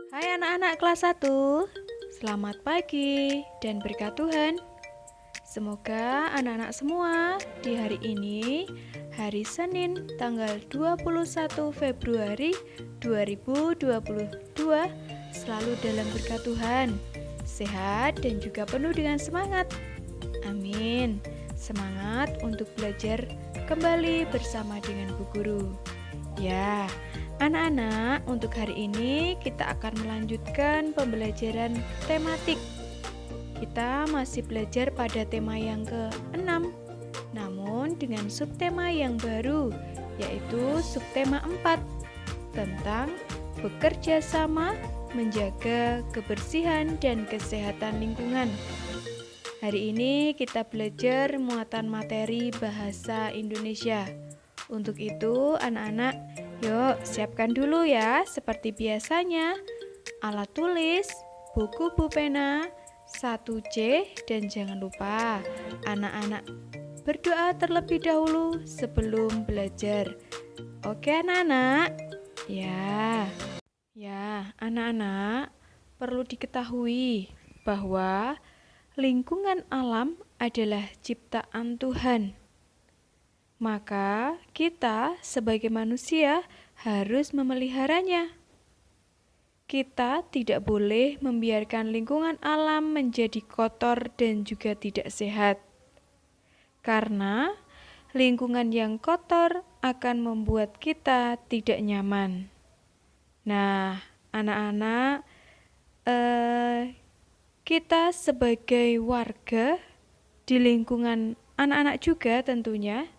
Hai anak-anak kelas 1, selamat pagi dan berkat Tuhan. Semoga anak-anak semua di hari ini, hari Senin tanggal 21 Februari 2022, selalu dalam berkat Tuhan, sehat dan juga penuh dengan semangat. Amin. Semangat untuk belajar kembali bersama dengan Bu Guru. Ya, anak-anak, untuk hari ini kita akan melanjutkan pembelajaran tematik. Kita masih belajar pada tema yang ke-6, namun dengan subtema yang baru, yaitu subtema 4, tentang bekerja sama menjaga kebersihan dan kesehatan lingkungan. Hari ini kita belajar muatan materi bahasa Indonesia. Untuk itu, anak-anak, yuk siapkan dulu ya, seperti biasanya. Alat tulis, buku pulpena, 1C, dan jangan lupa, anak-anak berdoa terlebih dahulu sebelum belajar. Oke anak-anak? Ya, anak-anak, perlu diketahui bahwa lingkungan alam adalah ciptaan Tuhan. Maka kita sebagai manusia harus memeliharanya. Kita tidak boleh membiarkan lingkungan alam menjadi kotor dan juga tidak sehat. Karena lingkungan yang kotor akan membuat kita tidak nyaman. Nah, anak-anak, kita sebagai warga di lingkungan anak-anak juga tentunya,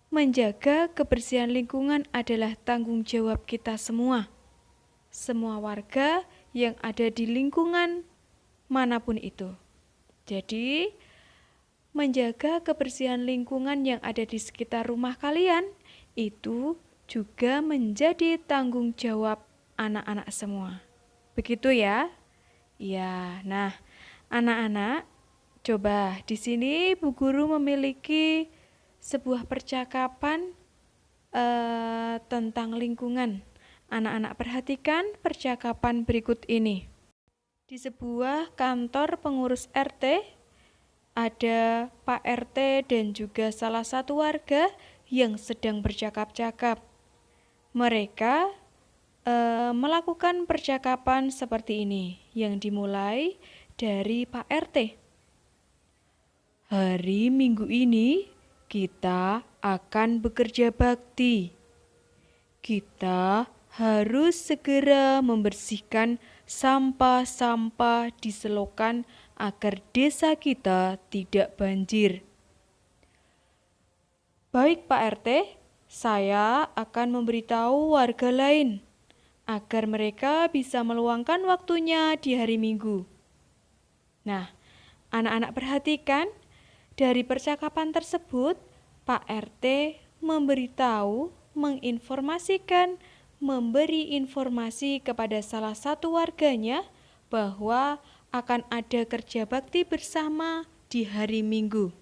menjaga kebersihan lingkungan adalah tanggung jawab kita semua. Semua warga yang ada di lingkungan manapun itu. Jadi, menjaga kebersihan lingkungan yang ada di sekitar rumah kalian itu juga menjadi tanggung jawab anak-anak semua. Begitu ya? Ya, nah, anak-anak, coba di sini Bu Guru memiliki sebuah percakapan tentang lingkungan. Anak-anak perhatikan percakapan berikut ini. Di sebuah kantor pengurus RT, ada Pak RT dan juga salah satu warga yang sedang bercakap-cakap. Mereka melakukan percakapan seperti ini, yang dimulai dari Pak RT. Hari Minggu ini kita akan bekerja bakti. Kita harus segera membersihkan sampah-sampah di selokan agar desa kita tidak banjir. Baik Pak RT, saya akan memberitahu warga lain agar mereka bisa meluangkan waktunya di hari Minggu. Nah, anak-anak perhatikan, dari percakapan tersebut, Pak RT memberitahu, menginformasikan, memberi informasi kepada salah satu warganya bahwa akan ada kerja bakti bersama di hari Minggu.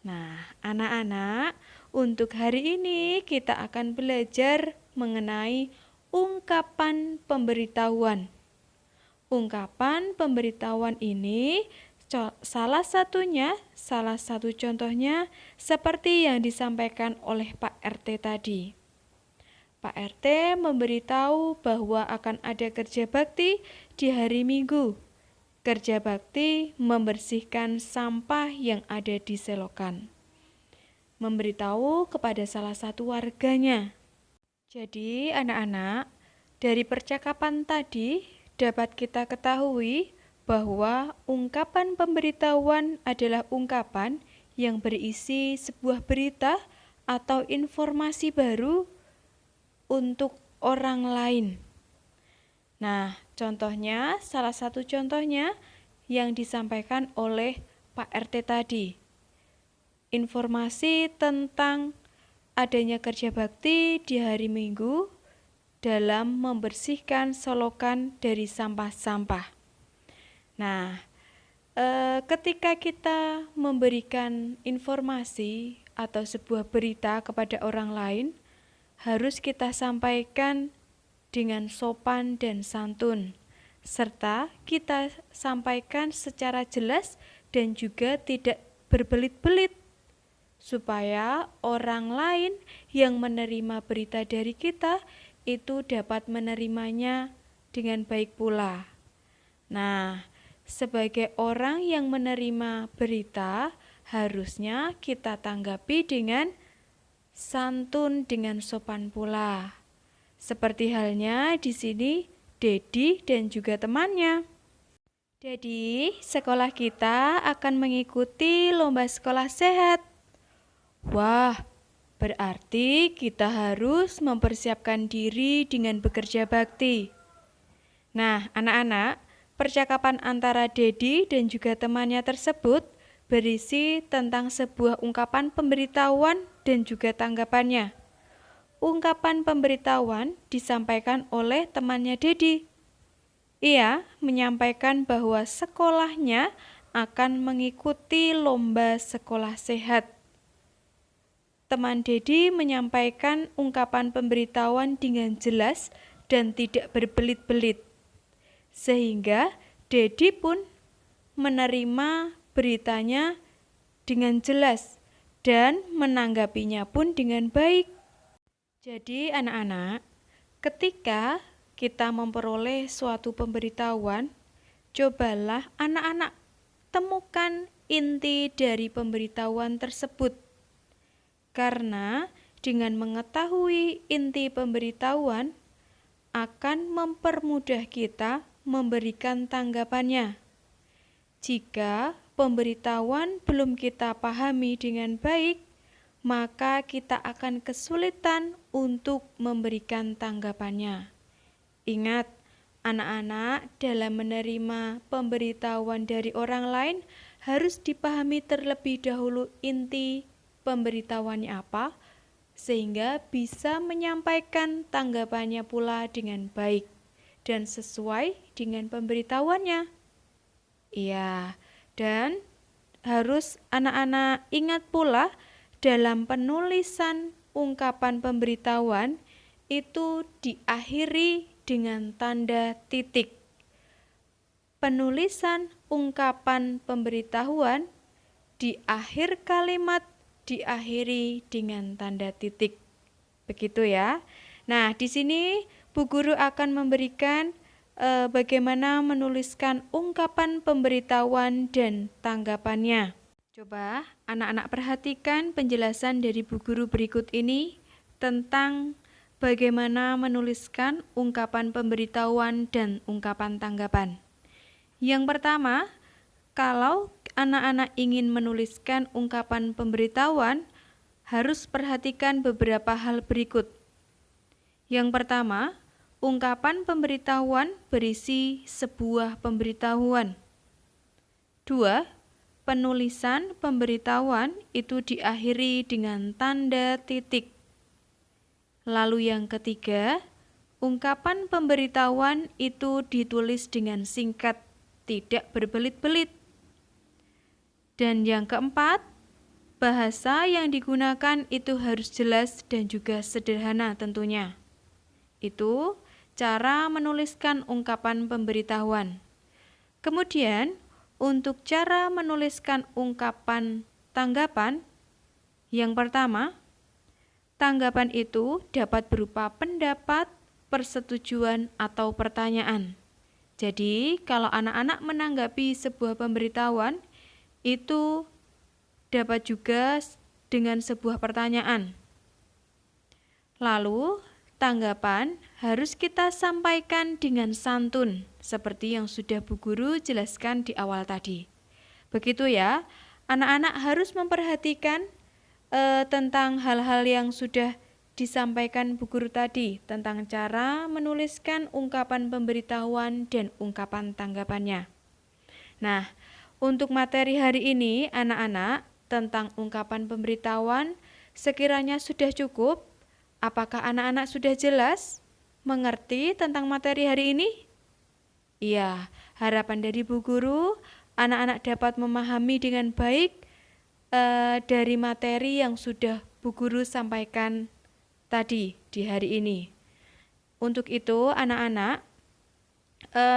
Nah, anak-anak, untuk hari ini kita akan belajar mengenai ungkapan pemberitahuan. Ungkapan pemberitahuan ini salah satu contohnya seperti yang disampaikan oleh Pak RT tadi. Pak RT memberitahu bahwa akan ada kerja bakti di hari Minggu. Kerja bakti membersihkan sampah yang ada di selokan. Memberitahu kepada salah satu warganya. Jadi anak-anak, dari percakapan tadi dapat kita ketahui bahwa ungkapan pemberitahuan adalah ungkapan yang berisi sebuah berita atau informasi baru untuk orang lain. Nah, salah satu contohnya yang disampaikan oleh Pak RT tadi. Informasi tentang adanya kerja bakti di hari Minggu dalam membersihkan selokan dari sampah-sampah. Nah, ketika kita memberikan informasi atau sebuah berita kepada orang lain, harus kita sampaikan dengan sopan dan santun, serta kita sampaikan secara jelas dan juga tidak berbelit-belit, supaya orang lain yang menerima berita dari kita itu dapat menerimanya dengan baik pula. Nah, sebagai orang yang menerima berita, harusnya kita tanggapi dengan santun, dengan sopan pula. Seperti halnya di sini Dedi dan juga temannya. Jadi, sekolah kita akan mengikuti lomba sekolah sehat. Wah, berarti kita harus mempersiapkan diri dengan bekerja bakti. Nah, anak-anak, percakapan antara Dedi dan juga temannya tersebut berisi tentang sebuah ungkapan pemberitahuan dan juga tanggapannya. Ungkapan pemberitahuan disampaikan oleh temannya Dedi. Ia menyampaikan bahwa sekolahnya akan mengikuti lomba sekolah sehat. Teman Dedi menyampaikan ungkapan pemberitahuan dengan jelas dan tidak berbelit-belit, sehingga Dedi pun menerima beritanya dengan jelas dan menanggapinya pun dengan baik. Jadi anak-anak, ketika kita memperoleh suatu pemberitahuan, cobalah anak-anak temukan inti dari pemberitahuan tersebut. Karena dengan mengetahui inti pemberitahuan akan mempermudah kita memberikan tanggapannya. Jika pemberitahuan belum kita pahami dengan baik, maka kita akan kesulitan untuk memberikan tanggapannya. Ingat, anak-anak dalam menerima pemberitahuan dari orang lain harus dipahami terlebih dahulu inti pemberitahuannya apa, sehingga bisa menyampaikan tanggapannya pula dengan baik dan sesuai dengan pemberitahuannya. Iya, dan harus anak-anak ingat pula dalam penulisan ungkapan pemberitahuan itu diakhiri dengan tanda titik. Penulisan ungkapan pemberitahuan di akhir kalimat diakhiri dengan tanda titik. Begitu ya. Nah, di sini Bu Guru akan memberikan bagaimana menuliskan ungkapan pemberitahuan dan tanggapannya. Coba anak-anak perhatikan penjelasan dari Bu Guru berikut ini tentang bagaimana menuliskan ungkapan pemberitahuan dan ungkapan tanggapan. Yang pertama, kalau anak-anak ingin menuliskan ungkapan pemberitahuan, harus perhatikan beberapa hal berikut. Yang pertama, ungkapan pemberitahuan berisi sebuah pemberitahuan. 2. Penulisan pemberitahuan itu diakhiri dengan tanda titik. Lalu yang ketiga, ungkapan pemberitahuan itu ditulis dengan singkat, tidak berbelit-belit. Dan yang keempat, bahasa yang digunakan itu harus jelas dan juga sederhana tentunya. Itu cara menuliskan ungkapan pemberitahuan. Kemudian, untuk cara menuliskan ungkapan tanggapan, yang pertama, tanggapan itu dapat berupa pendapat, persetujuan, atau pertanyaan. Jadi, kalau anak-anak menanggapi sebuah pemberitahuan, itu dapat juga dengan sebuah pertanyaan. Lalu, tanggapan harus kita sampaikan dengan santun, seperti yang sudah Bu Guru jelaskan di awal tadi. Begitu ya, anak-anak harus memperhatikan tentang hal-hal yang sudah disampaikan Bu Guru tadi, tentang cara menuliskan ungkapan pemberitahuan dan ungkapan tanggapannya. Nah, untuk materi hari ini, anak-anak, tentang ungkapan pemberitahuan sekiranya sudah cukup. Apakah anak-anak sudah jelas mengerti tentang materi hari ini? Iya, harapan dari Bu Guru, anak-anak dapat memahami dengan baik dari materi yang sudah Bu Guru sampaikan tadi di hari ini. Untuk itu, anak-anak,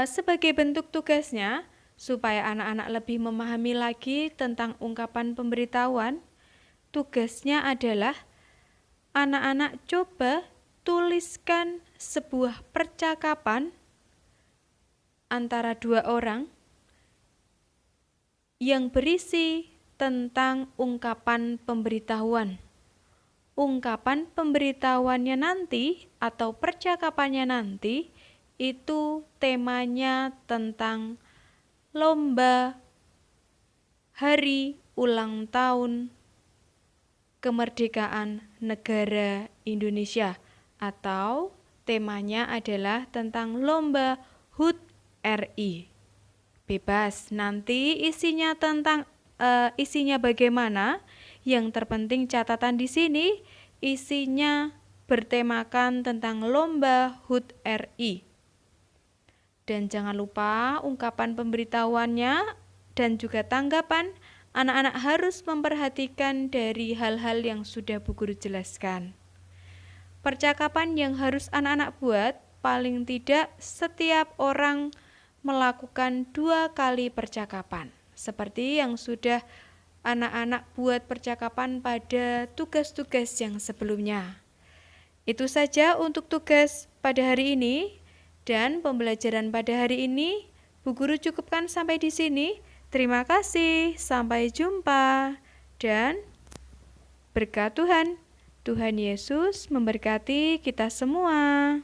sebagai bentuk tugasnya, supaya anak-anak lebih memahami lagi tentang ungkapan pemberitahuan, tugasnya adalah anak-anak coba tuliskan sebuah percakapan antara dua orang yang berisi tentang ungkapan pemberitahuan. Ungkapan pemberitahuannya nanti atau percakapannya nanti itu temanya tentang lomba hari ulang tahun kemerdekaan negara Indonesia, atau temanya adalah tentang lomba HUT RI. Bebas, nanti isinya bagaimana. Yang terpenting catatan di sini isinya bertemakan tentang lomba HUT RI. Dan jangan lupa ungkapan pemberitahuannya dan juga tanggapan anak-anak harus memperhatikan dari hal-hal yang sudah Bu Guru jelaskan. Percakapan yang harus anak-anak buat paling tidak setiap orang melakukan 2 kali percakapan. Seperti yang sudah anak-anak buat percakapan pada tugas-tugas yang sebelumnya. Itu saja untuk tugas pada hari ini dan pembelajaran pada hari ini. Bu Guru cukupkan sampai di sini. Terima kasih, sampai jumpa dan berkat Tuhan. Tuhan Yesus memberkati kita semua.